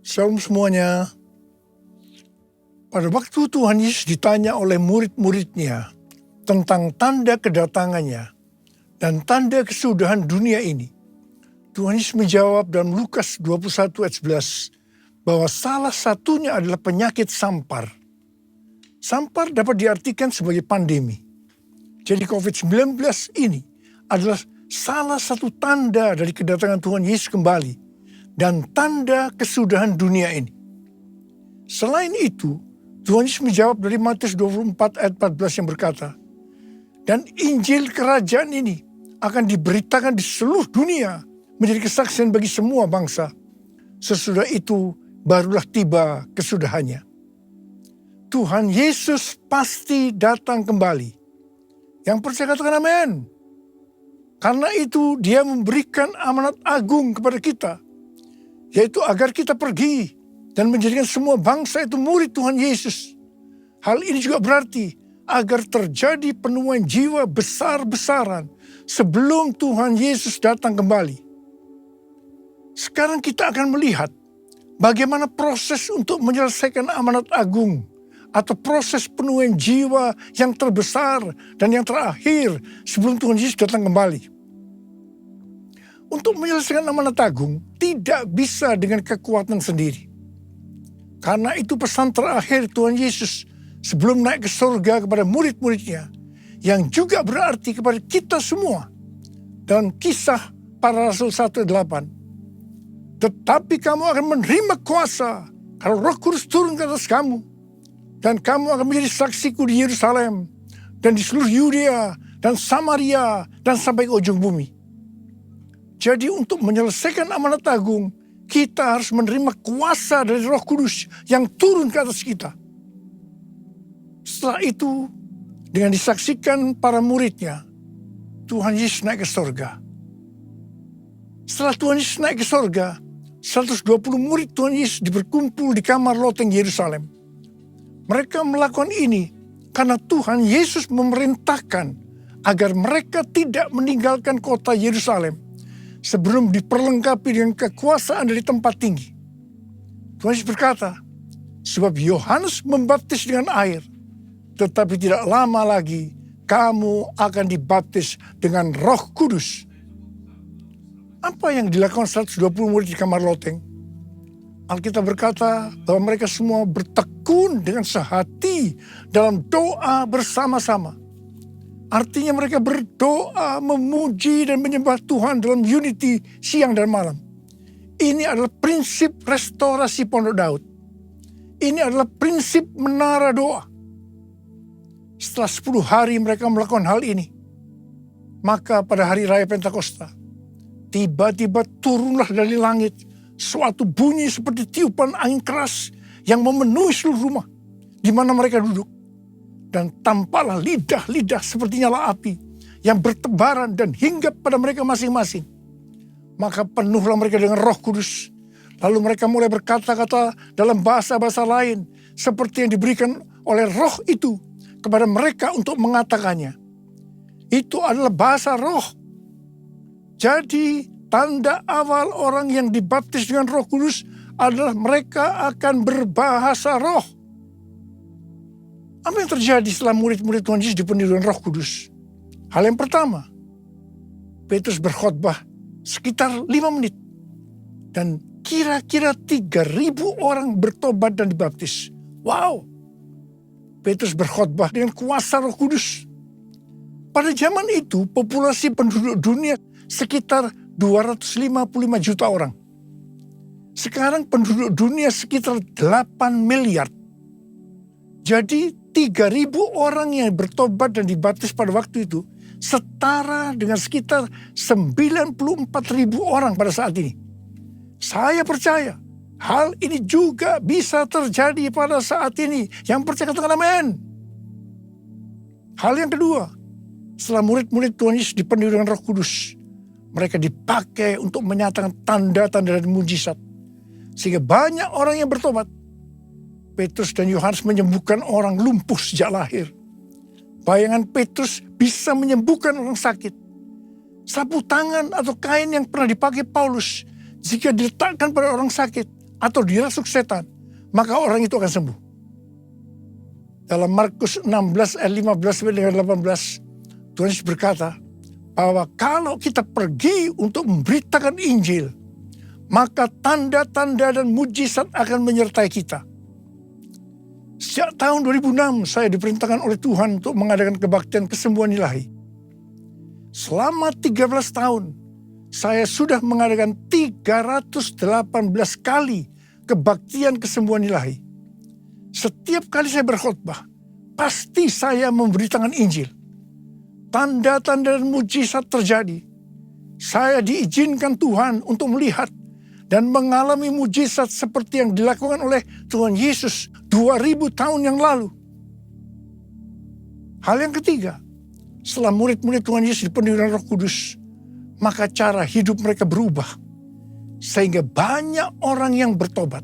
Shalom semuanya. Pada waktu Tuhan Yesus ditanya oleh murid-muridnya tentang tanda kedatangannya dan tanda kesudahan dunia ini, Tuhan Yesus menjawab dalam Lukas 21 ayat 11 bahwa salah satunya adalah penyakit sampar. Sampar dapat diartikan sebagai pandemi. Jadi COVID-19 ini adalah salah satu tanda dari kedatangan Tuhan Yesus kembali dan tanda kesudahan dunia ini. Selain itu, Tuhan Yesus menjawab dari Matius 24 ayat 14 yang berkata, dan Injil kerajaan ini akan diberitakan di seluruh dunia menjadi kesaksian bagi semua bangsa. Sesudah itu barulah tiba kesudahannya. Tuhan Yesus pasti datang kembali. Yang percaya katakan amin. Karena itu dia memberikan amanat agung kepada kita, yaitu agar kita pergi dan menjadikan semua bangsa itu murid Tuhan Yesus. Hal ini juga berarti agar terjadi penemuan jiwa besar-besaran sebelum Tuhan Yesus datang kembali. Sekarang kita akan melihat bagaimana proses untuk menyelesaikan amanat agung atau proses penemuan jiwa yang terbesar dan yang terakhir sebelum Tuhan Yesus datang kembali. Untuk menyelesaikan amanat agung tidak bisa dengan kekuatan sendiri. Karena itu pesan terakhir Tuhan Yesus sebelum naik ke surga kepada murid-muridnya, yang juga berarti kepada kita semua. Dalam Kisah Para Rasul 1:8. Tetapi kamu akan menerima kuasa kalau Roh Kudus turun ke atas kamu. Dan kamu akan menjadi saksiku di Yerusalem dan di seluruh Yudea dan Samaria dan sampai ke ujung bumi. Jadi untuk menyelesaikan amanat agung, kita harus menerima kuasa dari Roh Kudus yang turun ke atas kita. Setelah itu, dengan disaksikan para muridnya, Tuhan Yesus naik ke surga. Setelah Tuhan Yesus naik ke surga, 120 murid Tuhan Yesus berkumpul di kamar loteng Yerusalem. Mereka melakukan ini karena Tuhan Yesus memerintahkan agar mereka tidak meninggalkan kota Yerusalem sebelum diperlengkapi dengan kekuasaan dari tempat tinggi. Tuhan Yesus berkata, sebab Yohanes membaptis dengan air, tetapi tidak lama lagi kamu akan dibaptis dengan Roh Kudus. Apa yang dilakukan 120 murid di kamar loteng? Alkitab berkata bahwa mereka semua bertekun dengan sehati dalam doa bersama-sama. Artinya mereka berdoa, memuji dan menyembah Tuhan dalam unity siang dan malam. Ini adalah prinsip restorasi Pondok Daud. Ini adalah prinsip menara doa. Setelah 10 hari mereka melakukan hal ini, maka pada hari raya Pentakosta, tiba-tiba turunlah dari langit suatu bunyi seperti tiupan angin keras yang memenuhi seluruh rumah di mana mereka duduk. Dan tampaklah lidah-lidah seperti nyala api yang bertebaran dan hinggap pada mereka masing-masing. Maka penuhlah mereka dengan Roh Kudus. Lalu mereka mulai berkata-kata dalam bahasa-bahasa lain seperti yang diberikan oleh Roh itu kepada mereka untuk mengatakannya. Itu adalah bahasa Roh. Jadi tanda awal orang yang dibaptis dengan Roh Kudus adalah mereka akan berbahasa Roh. Apa yang terjadi setelah murid-murid Tuhan Yesus dipenuhi dengan Roh Kudus? Hal yang pertama, Petrus berkhotbah sekitar 5 menit. Dan kira-kira 3.000 orang bertobat dan dibaptis. Wow! Petrus berkhotbah dengan kuasa Roh Kudus. Pada zaman itu, populasi penduduk dunia sekitar 255 juta orang. Sekarang penduduk dunia sekitar 8 miliar. Jadi 3.000 orang yang bertobat dan dibaptis pada waktu itu setara dengan sekitar 94.000 orang pada saat ini. Saya percaya hal ini juga bisa terjadi pada saat ini. Yang percaya katakan amin. Hal yang kedua, setelah murid-murid Tuhan Yesus dipenuhi dengan Roh Kudus, mereka dipakai untuk menyatakan tanda-tanda dan mujizat. Sehingga banyak orang yang bertobat. Petrus dan Yohanes menyembuhkan orang lumpuh sejak lahir. Bayangan Petrus bisa menyembuhkan orang sakit. Sapu tangan atau kain yang pernah dipakai Paulus, jika diletakkan pada orang sakit, atau dirasuk setan, maka orang itu akan sembuh. Dalam Markus 16 ayat 15 sampai dengan 18, Tuhan Yesus berkata bahwa kalau kita pergi untuk memberitakan Injil, maka tanda-tanda dan mujizat akan menyertai kita. Sejak tahun 2006 saya diperintahkan oleh Tuhan untuk mengadakan kebaktian kesembuhan ilahi. Selama 13 tahun saya sudah mengadakan 318 kali kebaktian kesembuhan ilahi. Setiap kali saya berkhotbah, pasti saya memberitakan Injil. Tanda-tanda dan mujizat terjadi. Saya diizinkan Tuhan untuk melihat dan mengalami mujizat seperti yang dilakukan oleh Tuhan Yesus 2000 tahun yang lalu. Hal yang ketiga, setelah murid-murid Tuhan Yesus dipenuhi dengan Roh Kudus, maka cara hidup mereka berubah. Sehingga banyak orang yang bertobat.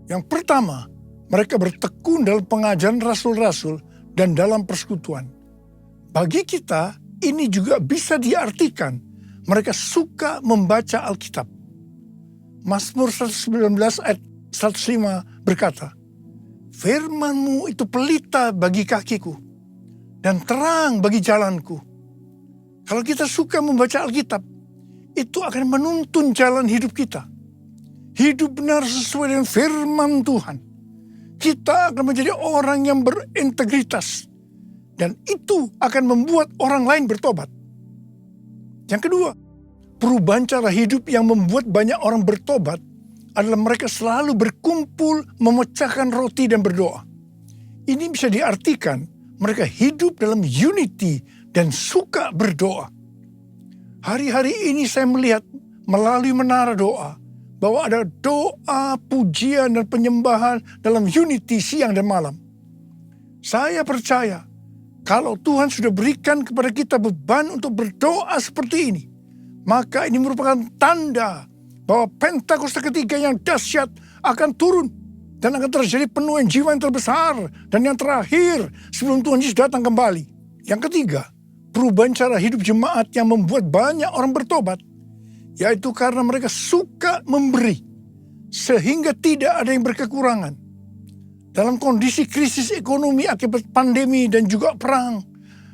Yang pertama, mereka bertekun dalam pengajaran rasul-rasul dan dalam persekutuan. Bagi kita, ini juga bisa diartikan mereka suka membaca Alkitab. Mazmur 119 ayat 105 berkata, "Firman-Mu itu pelita bagi kakiku dan terang bagi jalanku." Kalau kita suka membaca Alkitab, itu akan menuntun jalan hidup kita. Hidup benar sesuai dengan firman Tuhan. Kita akan menjadi orang yang berintegritas. Dan itu akan membuat orang lain bertobat. Yang kedua, perubahan cara hidup yang membuat banyak orang bertobat adalah mereka selalu berkumpul, memecahkan roti dan berdoa. Ini bisa diartikan mereka hidup dalam unity dan suka berdoa. Hari-hari ini saya melihat melalui menara doa bahwa ada doa, pujian, dan penyembahan dalam unity siang dan malam. Saya percaya kalau Tuhan sudah berikan kepada kita beban untuk berdoa seperti ini, maka ini merupakan tanda bahwa Pentakosta ketiga yang dahsyat akan turun dan akan terjadi penuaian jiwa yang terbesar dan yang terakhir sebelum Tuhan Yesus datang kembali. Yang ketiga, perubahan cara hidup jemaat yang membuat banyak orang bertobat, yaitu karena mereka suka memberi sehingga tidak ada yang berkekurangan. Dalam kondisi krisis ekonomi akibat pandemi dan juga perang,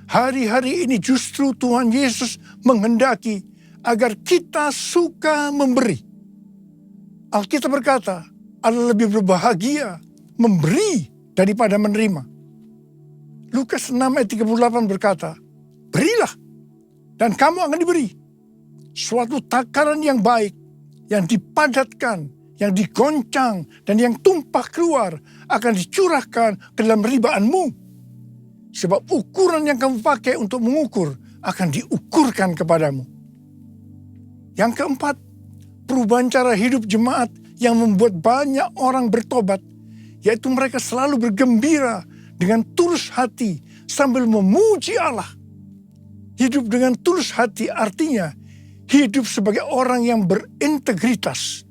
hari-hari ini justru Tuhan Yesus menghendaki agar kita suka memberi. Alkitab berkata, adalah lebih berbahagia memberi daripada menerima. Lukas 6 ayat 38 berkata, "Berilah dan kamu akan diberi. Suatu takaran yang baik, yang dipadatkan, yang digoncang, dan yang tumpah keluar akan dicurahkan ke dalam ribaanmu. Sebab ukuran yang kamu pakai untuk mengukur akan diukurkan kepadamu." Yang keempat, perubahan cara hidup jemaat yang membuat banyak orang bertobat, yaitu mereka selalu bergembira dengan tulus hati sambil memuji Allah. Hidup dengan tulus hati artinya hidup sebagai orang yang berintegritas.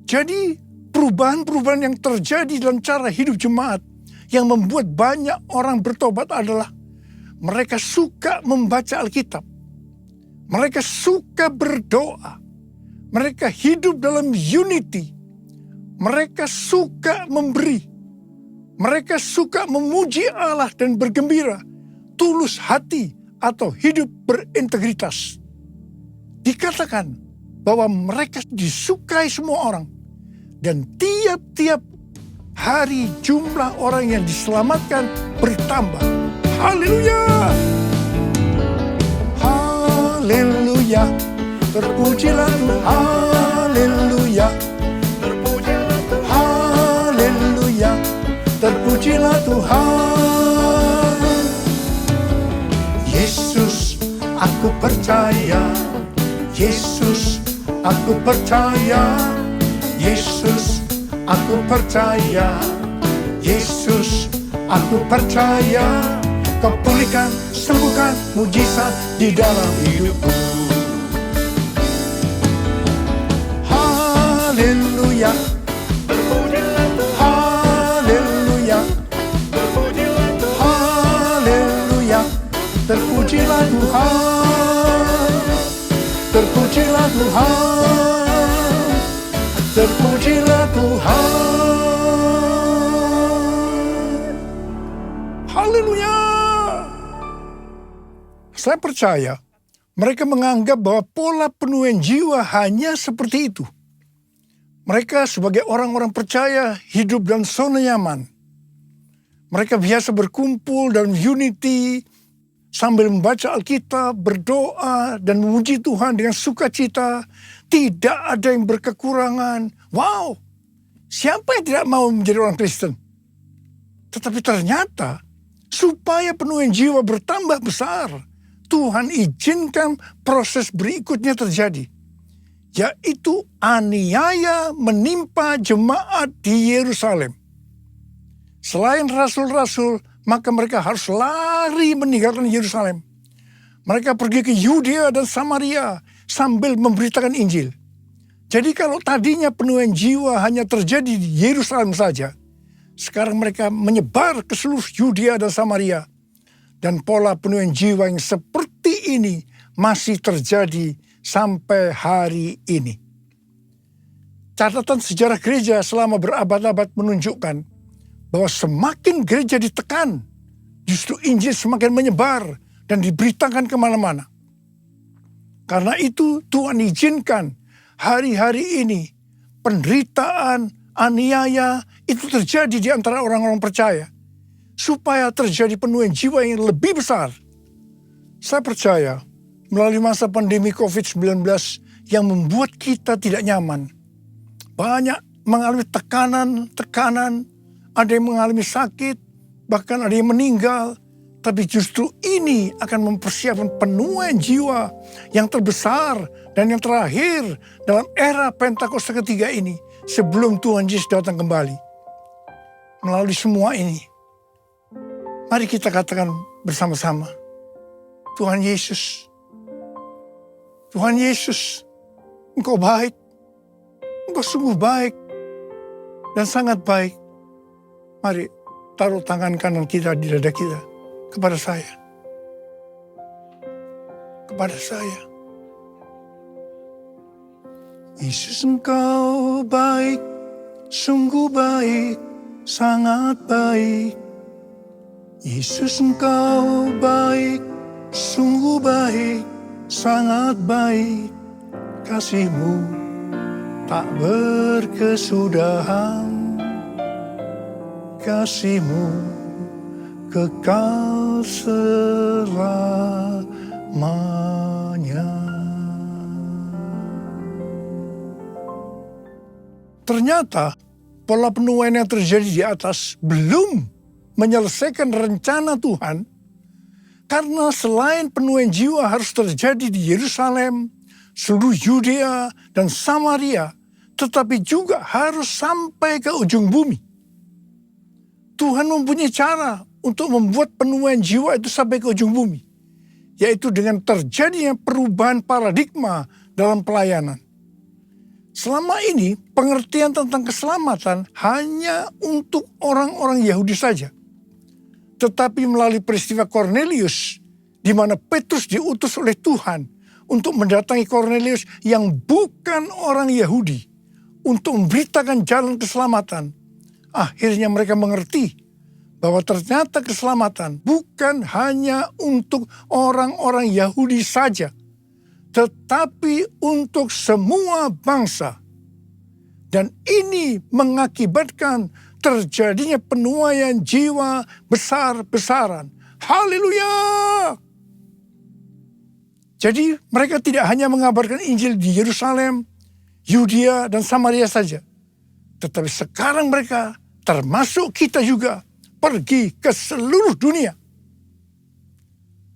Jadi perubahan-perubahan yang terjadi dalam cara hidup jemaat yang membuat banyak orang bertobat adalah mereka suka membaca Alkitab. Mereka suka berdoa. Mereka hidup dalam unity. Mereka suka memberi. Mereka suka memuji Allah dan bergembira. Tulus hati atau hidup berintegritas. Dikatakan bahwa mereka disukai semua orang. Dan tiap-tiap hari jumlah orang yang diselamatkan bertambah. Haleluya! Haleluya! Terpujilah Tuhan. Haleluya! Terpujilah Tuhan. Haleluya! Terpujilah Tuhan. Yesus, aku percaya. Yesus, aku percaya. Yesus, aku percaya. Yesus, aku percaya. Kau pulihkan, sembuhkan, mujizat di dalam hidupku. Haleluya. Haleluya. Haleluya. Terpujilah Tuhan. Terpujilah Tuhan. Terpujilah Tuhan. Haleluya. Saya percaya mereka menganggap bahwa pola penuaian jiwa hanya seperti itu. Mereka sebagai orang-orang percaya hidup dalam zona nyaman. Mereka biasa berkumpul dalam unity sambil membaca Alkitab, berdoa, dan memuji Tuhan dengan sukacita. Tidak ada yang berkekurangan. Wow, siapa yang tidak mau menjadi orang Kristen? Tetapi ternyata supaya penuaian jiwa bertambah besar, Tuhan izinkan proses berikutnya terjadi. Yaitu aniaya menimpa jemaat di Yerusalem. Selain rasul-rasul, maka mereka harus lari meninggalkan Yerusalem. Mereka pergi ke Yudea dan Samaria sambil memberitakan Injil. Jadi kalau tadinya penuaian jiwa hanya terjadi di Yerusalem saja, sekarang mereka menyebar ke seluruh Yudea dan Samaria. Dan pola penuaian jiwa yang seperti ini masih terjadi sampai hari ini. Catatan sejarah gereja selama berabad-abad menunjukkan bahwa semakin gereja ditekan, justru Injil semakin menyebar dan diberitakan kemana-mana. Karena itu Tuhan izinkan hari-hari ini penderitaan, aniaya itu terjadi di antara orang-orang percaya. Supaya terjadi penuaian jiwa yang lebih besar. Saya percaya melalui masa pandemi COVID-19 yang membuat kita tidak nyaman. Banyak mengalami tekanan, ada yang mengalami sakit, bahkan ada yang meninggal. Tapi justru ini akan mempersiapkan penuaian jiwa yang terbesar dan yang terakhir dalam era Pentakosta ketiga ini sebelum Tuhan Yesus datang kembali. Melalui semua ini, mari kita katakan bersama-sama, Tuhan Yesus, Engkau baik, Engkau sungguh baik dan sangat baik. Mari taruh tangan kanan kita di dada kita kepada saya. Yesus, Engkau baik, sungguh baik, sangat baik. Yesus, Engkau baik, sungguh baik, sangat baik. Kasih-Mu tak berkesudahan. Kasih-Mu kekal selamanya. Ternyata pola penuaian yang terjadi di atas belum menyelesaikan rencana Tuhan, karena selain penuaian jiwa harus terjadi di Yerusalem, seluruh Yudea dan Samaria, tetapi juga harus sampai ke ujung bumi. Tuhan mempunyai cara untuk membuat penuaian jiwa itu sampai ke ujung bumi, yaitu dengan terjadinya perubahan paradigma dalam pelayanan. Selama ini pengertian tentang keselamatan hanya untuk orang-orang Yahudi saja. Tetapi melalui peristiwa Kornelius, di mana Petrus diutus oleh Tuhan untuk mendatangi Kornelius yang bukan orang Yahudi, untuk memberitakan jalan keselamatan, akhirnya mereka mengerti bahwa ternyata keselamatan bukan hanya untuk orang-orang Yahudi saja, tetapi untuk semua bangsa. Dan ini mengakibatkan terjadinya penuaian jiwa besar-besaran. Haleluya! Jadi mereka tidak hanya mengabarkan Injil di Yerusalem, Yudea, dan Samaria saja. Tetapi sekarang mereka, termasuk kita juga, pergi ke seluruh dunia.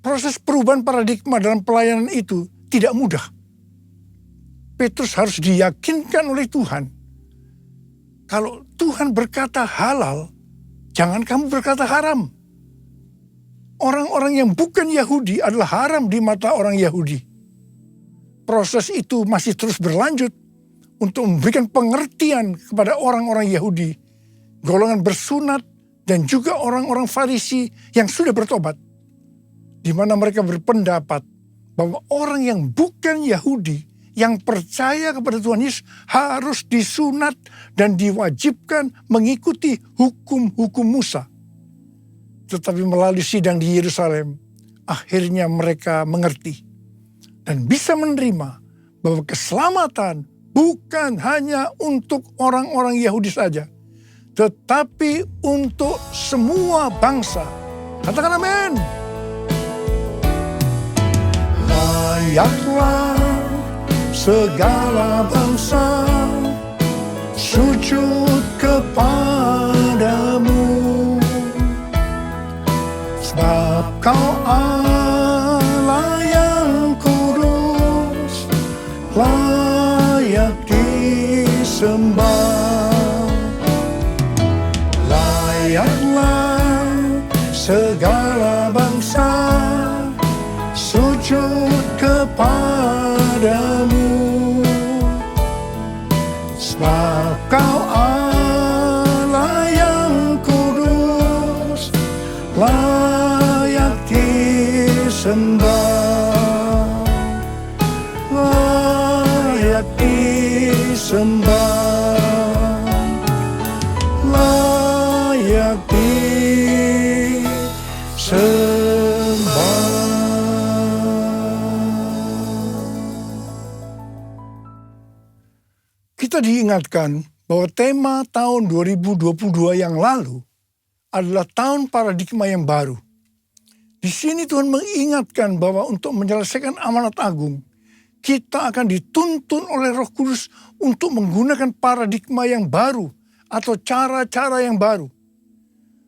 Proses perubahan paradigma dalam pelayanan itu tidak mudah. Petrus harus diyakinkan oleh Tuhan. Kalau Tuhan berkata halal, jangan kamu berkata haram. Orang-orang yang bukan Yahudi adalah haram di mata orang Yahudi. Proses itu masih terus berlanjut untuk memberikan pengertian kepada orang-orang Yahudi, golongan bersunat, dan juga orang-orang Farisi yang sudah bertobat. Di mana mereka berpendapat bahwa orang yang bukan Yahudi yang percaya kepada Tuhan Yesus harus disunat dan diwajibkan mengikuti hukum-hukum Musa. Tetapi melalui sidang di Yerusalem, akhirnya mereka mengerti dan bisa menerima bahwa keselamatan bukan hanya untuk orang-orang Yahudi saja, tetapi untuk semua bangsa. Katakan amin. Layaklah segala bangsa sujud kepadamu, sebab Kau Allah yang kudus, layak disembah. Layaklah segala bangsa sujud kepadamu, sebab Kau Allah yang kudus, layak disembah, layak disembah, layak disembah. Kita diingatkan bahwa tema tahun 2022 yang lalu adalah tahun paradigma yang baru. Di sini Tuhan mengingatkan bahwa untuk menyelesaikan amanat agung, kita akan dituntun oleh Roh Kudus untuk menggunakan paradigma yang baru atau cara-cara yang baru.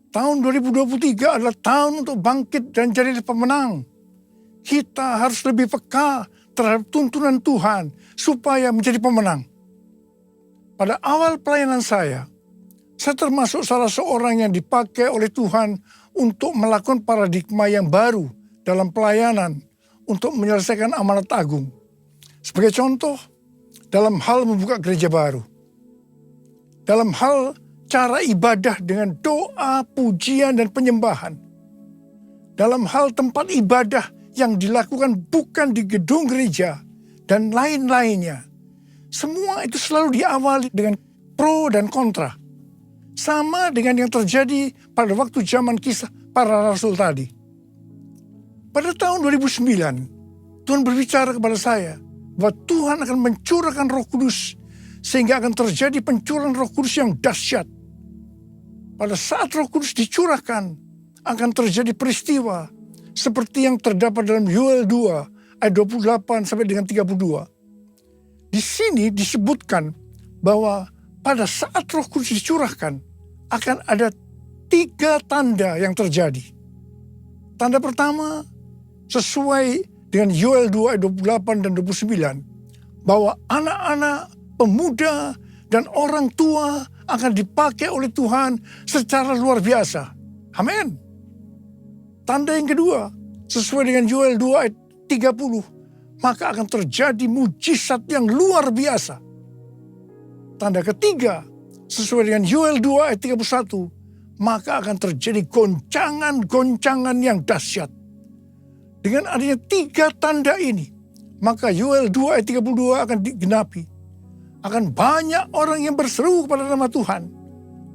Tahun 2023 adalah tahun untuk bangkit dan jadi pemenang. Kita harus lebih peka terhadap tuntunan Tuhan supaya menjadi pemenang. Pada awal pelayanan saya termasuk salah seorang yang dipakai oleh Tuhan untuk melakukan paradigma yang baru dalam pelayanan untuk menyelesaikan amanat agung. Sebagai contoh, dalam hal membuka gereja baru. Dalam hal cara ibadah dengan doa, pujian, dan penyembahan. Dalam hal tempat ibadah yang dilakukan bukan di gedung gereja dan lain-lainnya. Semua itu selalu diawali dengan pro dan kontra. Sama dengan yang terjadi pada waktu zaman kisah para rasul tadi. Pada tahun 2009, Tuhan berbicara kepada saya bahwa Tuhan akan mencurahkan Roh Kudus sehingga akan terjadi pencurahan Roh Kudus yang dahsyat. Pada saat Roh Kudus dicurahkan, akan terjadi peristiwa seperti yang terdapat dalam Yoel 2 ayat 28 sampai dengan 32. Di sini disebutkan bahwa pada saat Roh Kudus dicurahkan, akan ada 3 tanda yang terjadi. Tanda pertama, sesuai dengan Yoel 2 ayat 28 dan 29, bahwa anak-anak, pemuda, dan orang tua akan dipakai oleh Tuhan secara luar biasa. Amin. Tanda yang kedua, sesuai dengan Yoel 2 ayat 30, maka akan terjadi mujizat yang luar biasa. Tanda ketiga, sesuai dengan Yoel 2 ayat 31, maka akan terjadi goncangan-goncangan yang dahsyat. Dengan adanya 3 tanda ini, maka Yoel 2 ayat 32 akan digenapi. Akan banyak orang yang berseru kepada nama Tuhan.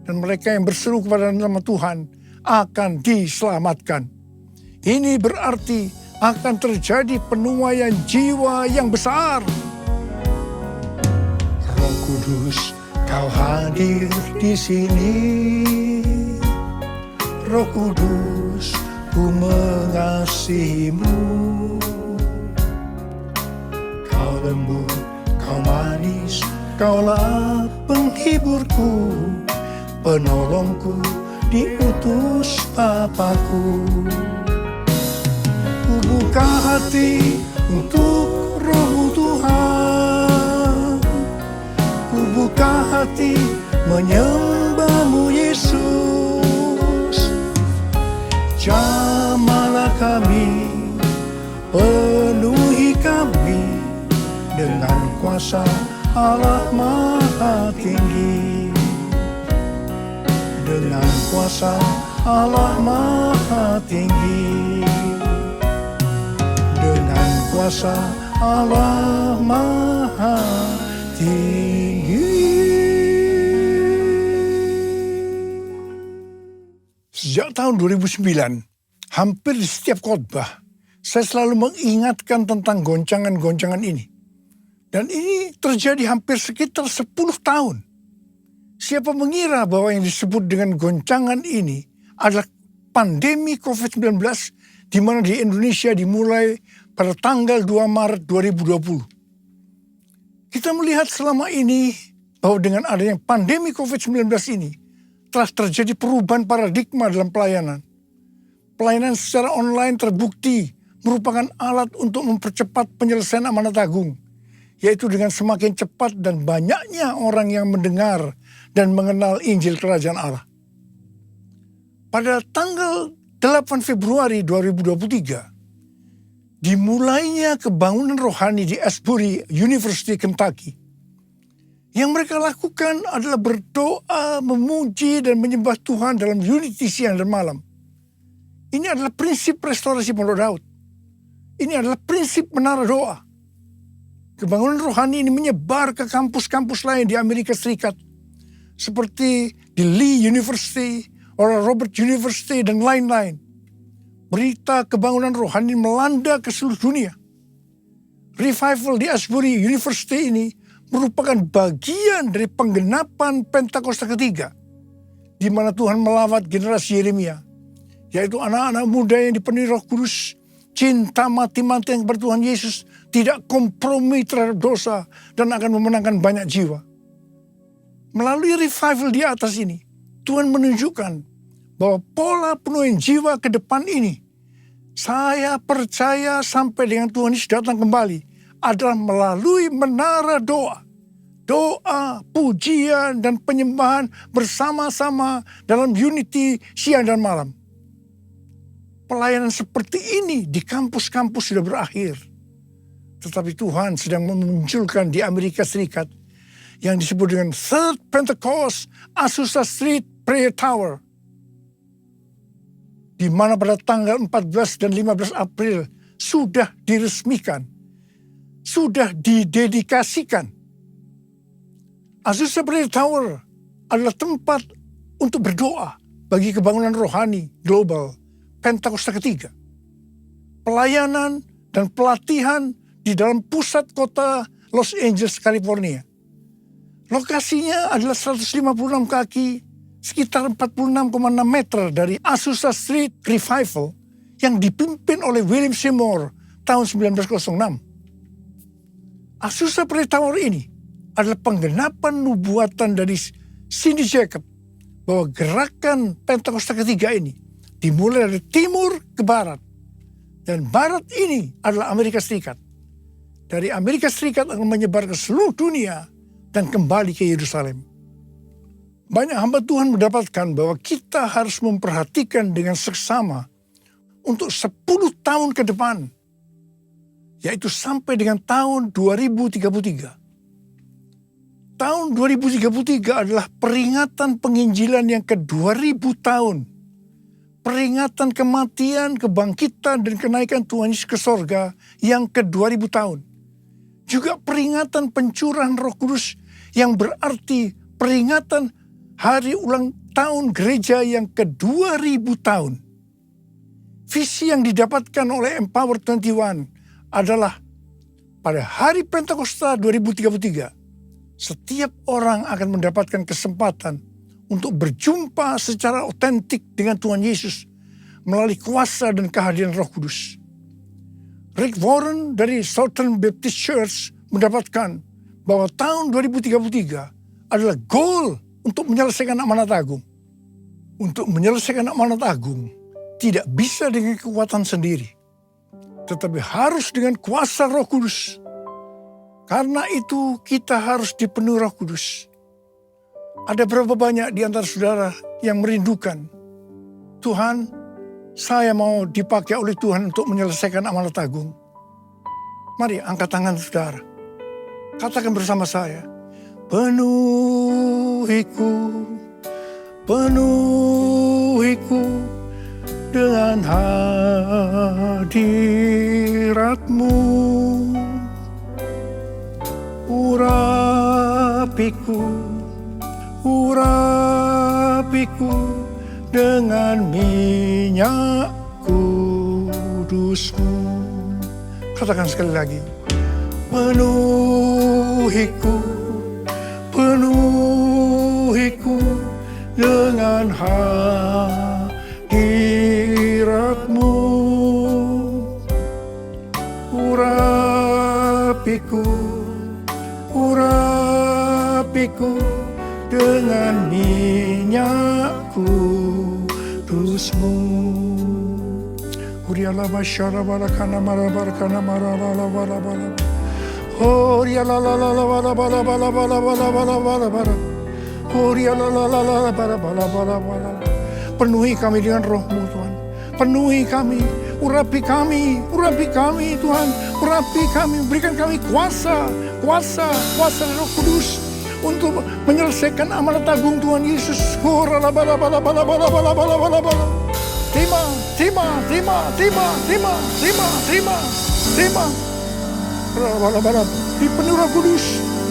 Dan mereka yang berseru kepada nama Tuhan akan diselamatkan. Ini berarti akan terjadi penuaian jiwa yang besar. Roh Kudus, Kau hadir di sini. Roh Kudus, ku mengasihimu. Kau lembut, Kau manis, Kaulah penghiburku, penolongku, diutus Bapakku. Ku buka hati untuk Roh Tuhan. Ku buka hati menyembah-Mu Yesus. Jamahlah kami, penuhi kami dengan kuasa Allah Maha Tinggi. Dengan kuasa Allah Maha Tinggi. Dengan kuasa Allah Maha Tinggi. Sejak tahun 2009, hampir di setiap khotbah, saya selalu mengingatkan tentang goncangan-goncangan ini. Dan ini terjadi hampir sekitar 10 tahun. Siapa mengira bahwa yang disebut dengan goncangan ini adalah pandemi COVID-19 di mana di Indonesia dimulai pada tanggal 2 Maret 2020. Kita melihat selama ini bahwa dengan adanya pandemi COVID-19 ini telah terjadi perubahan paradigma dalam pelayanan. Pelayanan secara online terbukti merupakan alat untuk mempercepat penyelesaian amanat agung, yaitu dengan semakin cepat dan banyaknya orang yang mendengar dan mengenal Injil Kerajaan Allah. Pada tanggal 8 Februari 2023, dimulainya kebangunan rohani di Asbury University, Kentucky. Yang mereka lakukan adalah berdoa, memuji, dan menyembah Tuhan dalam unity siang dan malam. Ini adalah prinsip restorasi Pondok Daud. Ini adalah prinsip menara doa. Kebangunan rohani ini menyebar ke kampus-kampus lain di Amerika Serikat, seperti di Lee University, Oral Roberts University, dan lain-lain. Berita kebangunan rohani melanda ke seluruh dunia. Revival di Asbury University ini merupakan bagian dari penggenapan Pentakosta ketiga, di mana Tuhan melawat generasi Yeremia, yaitu anak-anak muda yang dipenuhi Roh Kudus, cinta mati-matian kepada Tuhan Yesus, tidak kompromi terhadap dosa, dan akan memenangkan banyak jiwa. Melalui revival di atas ini, Tuhan menunjukkan bahwa pola penuhin jiwa ke depan ini, saya percaya sampai dengan Tuhan Yesus datang kembali, adalah melalui menara doa. Doa, pujian, dan penyembahan bersama-sama dalam unity siang dan malam. Pelayanan seperti ini di kampus-kampus sudah berakhir. Tetapi Tuhan sedang memunculkan di Amerika Serikat yang disebut dengan Third Pentecost Azusa Street Prayer Tower, di mana pada tanggal 14 dan 15 April sudah diresmikan, sudah didedikasikan. Azusa Prayer Tower adalah tempat untuk berdoa bagi kebangunan rohani global Pentakosta ketiga. Pelayanan dan pelatihan di dalam pusat kota Los Angeles, California. Lokasinya adalah 156 kaki, sekitar 46,6 meter dari Azusa Street Revival yang dipimpin oleh William Seymour tahun 1906. Azusa Prayer Tower ini adalah penggenapan nubuatan dari Cindy Jacob bahwa gerakan Pentakosta ketiga ini dimulai dari timur ke barat, dan barat ini adalah Amerika Serikat. Dari Amerika Serikat akan menyebar ke seluruh dunia dan kembali ke Yerusalem. Banyak hamba Tuhan mendapatkan bahwa kita harus memperhatikan dengan seksama untuk 10 tahun ke depan, yaitu sampai dengan tahun 2033. Tahun 2033 adalah peringatan penginjilan yang ke-2000 tahun. Peringatan kematian, kebangkitan, dan kenaikan Tuhan Yesus ke sorga yang ke-2000 tahun. Juga peringatan pencurahan Roh Kudus yang berarti peringatan hari ulang tahun gereja yang ke-2000 tahun. Visi yang didapatkan oleh Empower 21 adalah pada hari Pentakosta 2033, setiap orang akan mendapatkan kesempatan untuk berjumpa secara otentik dengan Tuhan Yesus melalui kuasa dan kehadiran Roh Kudus. Rick Warren dari Southern Baptist Church mendapatkan bahwa tahun 2033 adalah goal untuk menyelesaikan amanat agung. Untuk menyelesaikan amanat agung tidak bisa dengan kekuatan sendiri, tetapi harus dengan kuasa Roh Kudus. Karena itu kita harus dipenuhi Roh Kudus. Ada berapa banyak di antara saudara yang merindukan, Tuhan, saya mau dipakai oleh Tuhan untuk menyelesaikan amanat agung. Mari angkat tangan saudara. Katakan bersama saya, penuhiku, penuhiku dengan hadirat-Mu. urapiku, urapiku dengan minyak kudus-Mu. Katakan sekali lagi. Penuhiku, penuhiku dengan hadirat-Mu. Urapiku, urapiku dengan minyak kudus-Mu. Uriala basyara barakana marabarakana marabala balabala. Uriala la la la bala bala bala bala bala bala bala bala. Uriala la la la bala bala bala bala. Penuhi kami dengan Roh-Mu Tuhan. Penuhi kami, urapi kami Tuhan. Urapi kami, berikan kami kuasa Roh Kudus untuk menyelesaikan amanat agung Tuhan Yesus. Uriala bala bala bala bala bala bala bala bala. Terima.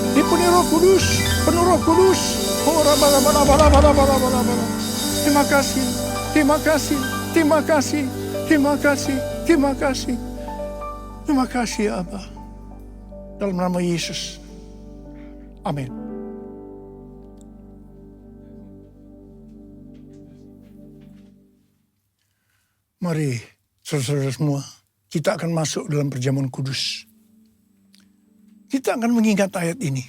Dipenuhi Roh Kudus, penuh Roh Kudus. Terima kasih Abba. Dalam nama Yesus. Amin. Mari saudara-saudara semua, kita akan masuk dalam perjamuan kudus. Kita akan mengingat ayat ini.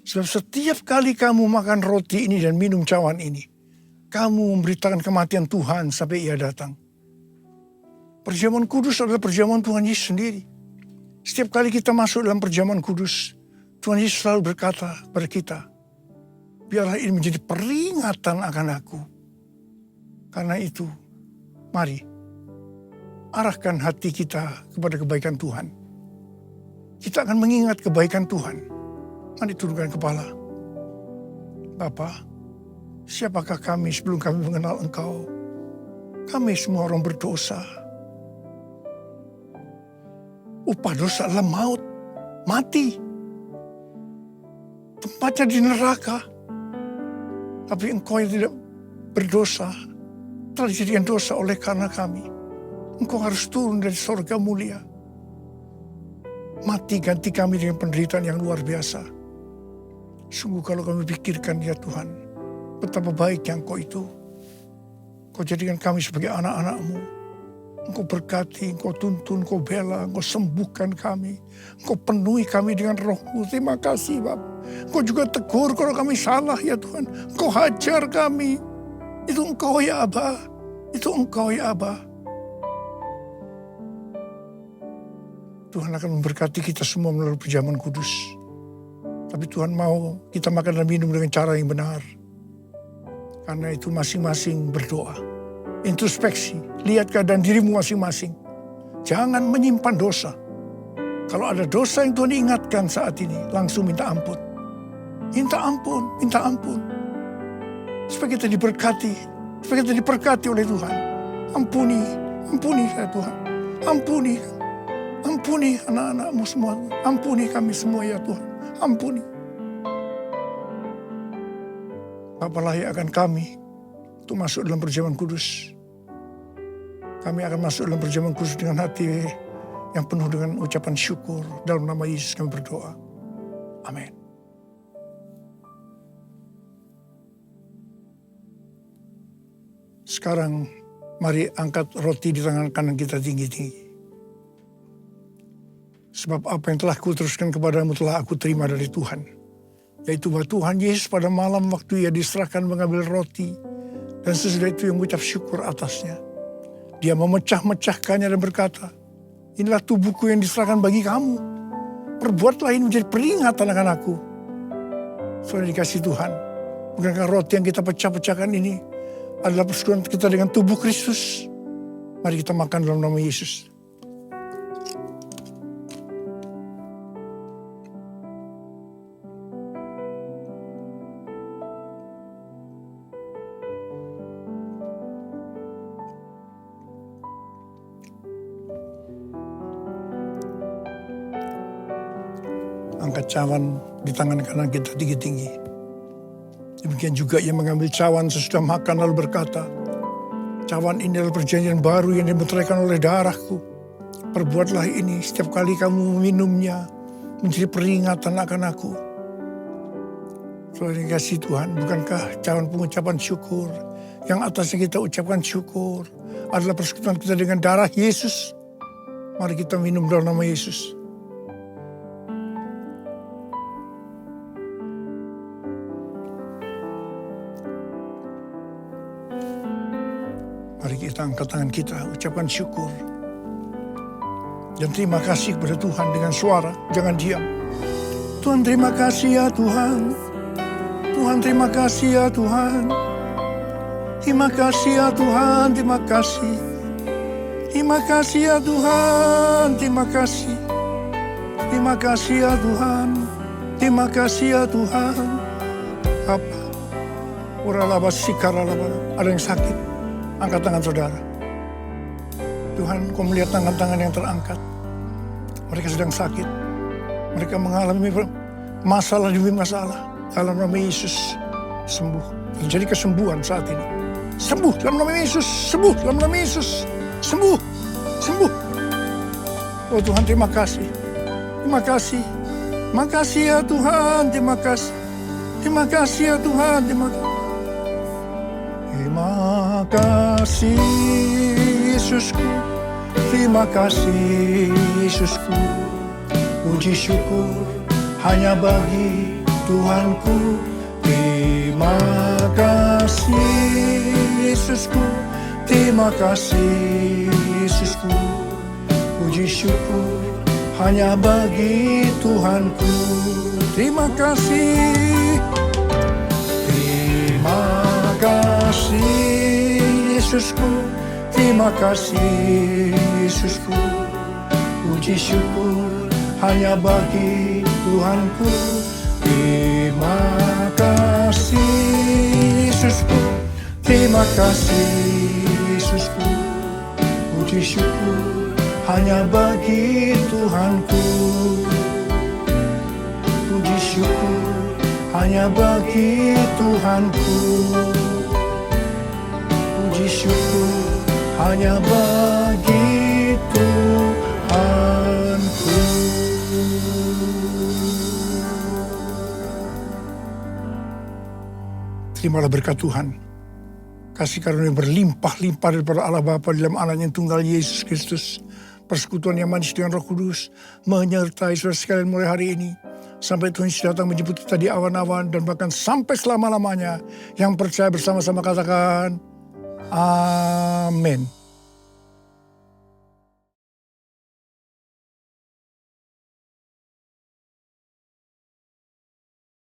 Sebab setiap kali kamu makan roti ini dan minum cawan ini, kamu memberitakan kematian Tuhan sampai Ia datang. Perjamuan kudus adalah perjamuan Tuhan Yesus sendiri. Setiap kali kita masuk dalam perjamuan kudus, Tuhan Yesus selalu berkata kepada kita, biarlah ini menjadi peringatan akan aku. Karena itu, mari, arahkan hati kita kepada kebaikan Tuhan. Kita akan mengingat kebaikan Tuhan. Mari tundukkan kepala. Bapa, siapakah kami sebelum kami mengenal Engkau? Kami semua orang berdosa. Upah dosa adalah maut, mati. Tempatnya di neraka. Tapi Engkau yang tidak berdosa telah dijadikan dosa oleh karena kami. Engkau harus turun dari surga mulia. Mati ganti kami dengan penderitaan yang luar biasa. Sungguh kalau kami pikirkan ya Tuhan, betapa baiknya Engkau itu. Engkau jadikan kami sebagai anak-anak-Mu. Engkau berkati, Engkau tuntun, Engkau bela, Engkau sembuhkan kami. Engkau penuhi kami dengan Roh-Mu. Terima kasih Bapak. Engkau juga tegur kalau kami salah ya Tuhan. Engkau hajar kami. Itu Engkau ya Abba. Itu Engkau ya Abba. Tuhan akan memberkati kita semua melalui perjamuan kudus. Tapi Tuhan mau kita makan dan minum dengan cara yang benar. Karena itu masing-masing berdoa. Introspeksi. Lihat keadaan dirimu masing-masing. Jangan menyimpan dosa. Kalau ada dosa yang Tuhan ingatkan saat ini, langsung minta ampun. Minta ampun, minta ampun. Supaya kita diberkati. Supaya kita diberkati oleh Tuhan. Ampuni saya Tuhan. Ampuni anak-anak-Mu semua. Ampuni kami semua ya Tuhan. Ampuni. Bapa layakkan kami untuk masuk dalam perjamuan kudus. Kami akan masuk dalam perjamuan kudus dengan hati yang penuh dengan ucapan syukur. Dalam nama Yesus kami berdoa. Amin. Sekarang mari angkat roti di tangan kanan kita tinggi-tinggi. Sebab apa yang telah kuteruskan kepadamu telah aku terima dari Tuhan. Yaitu bahwa Tuhan Yesus pada malam waktu Ia diserahkan mengambil roti. Dan sesudah itu yang mengucap syukur atasnya. Dia memecah-mecahkannya dan berkata, inilah tubuhku yang diserahkan bagi kamu. Perbuatlah ini menjadi peringatan akan aku. Saudara dikasih Tuhan. Bukankah roti yang kita pecah-pecahkan ini adalah persekutuan kita dengan tubuh Kristus. Mari kita makan dalam nama Yesus. angkat cawan di tangan kanan kita tinggi-tinggi. Demikian juga ia mengambil cawan sesudah makan lalu berkata, cawan ini adalah perjanjian baru yang dimeteraikan oleh darahku. Perbuatlah ini setiap kali kamu meminumnya, menjadi peringatan akan aku. Saudara yang kasih Tuhan, bukankah cawan pengucapan syukur yang atasnya kita ucapkan syukur adalah persekutuan kita dengan darah Yesus? Mari kita minum dalam nama Yesus. Mari kita angkat tangan kita, ucapkan syukur. Dan terima kasih kepada Tuhan dengan suara, jangan diam. Tuhan terima kasih ya Tuhan. Tuhan terima kasih ya Tuhan. Terima kasih ya Tuhan, terima kasih. Terima kasih ya Tuhan, terima kasih. Terima kasih ya Tuhan. Terima kasih ya Tuhan. Apa? Uralaba sikaralaba. Ada yang sakit? Angkat tangan saudara. Tuhan, Kau melihat tangan-tangan yang terangkat. Mereka sedang sakit. Mereka mengalami masalah demi masalah. Dalam nama Yesus, sembuh. Terjadi kesembuhan saat ini. Sembuh dalam nama Yesus. Sembuh dalam nama Yesus. Sembuh. Sembuh. Oh Tuhan, terima kasih. Terima kasih. Terima kasih ya Tuhan. Terima kasih. Terima kasih ya Tuhan. Terima kasih. Terima kasih Yesusku. Terima kasih Yesusku. Puji syukur hanya bagi Tuhanku. Terima kasih Yesusku. Terima kasih Yesusku. Puji syukur hanya bagi Tuhanku. Terima kasih. Terima kasih Yesusku. Terima kasih Yesusku. Puji syukur hanya bagi Tuhanku. Terima kasih Yesusku. Terima kasih Yesusku. Puji syukur hanya bagi Tuhanku. Puji syukur hanya bagi Tuhanku. Puji syukur hanya bagi Tuhanku. Terimalah berkat Tuhan. Kasih karunia berlimpah-limpah daripada Allah Bapa dalam Anaknya yang tunggal Yesus Kristus. Persekutuan yang manis dengan Roh Kudus menyertai saudara sekalian mulai hari ini. Sampai Tuhan Yesus datang menjemput kita di awan-awan dan bahkan sampai selama-lamanya. Yang percaya bersama-sama katakan, Amin.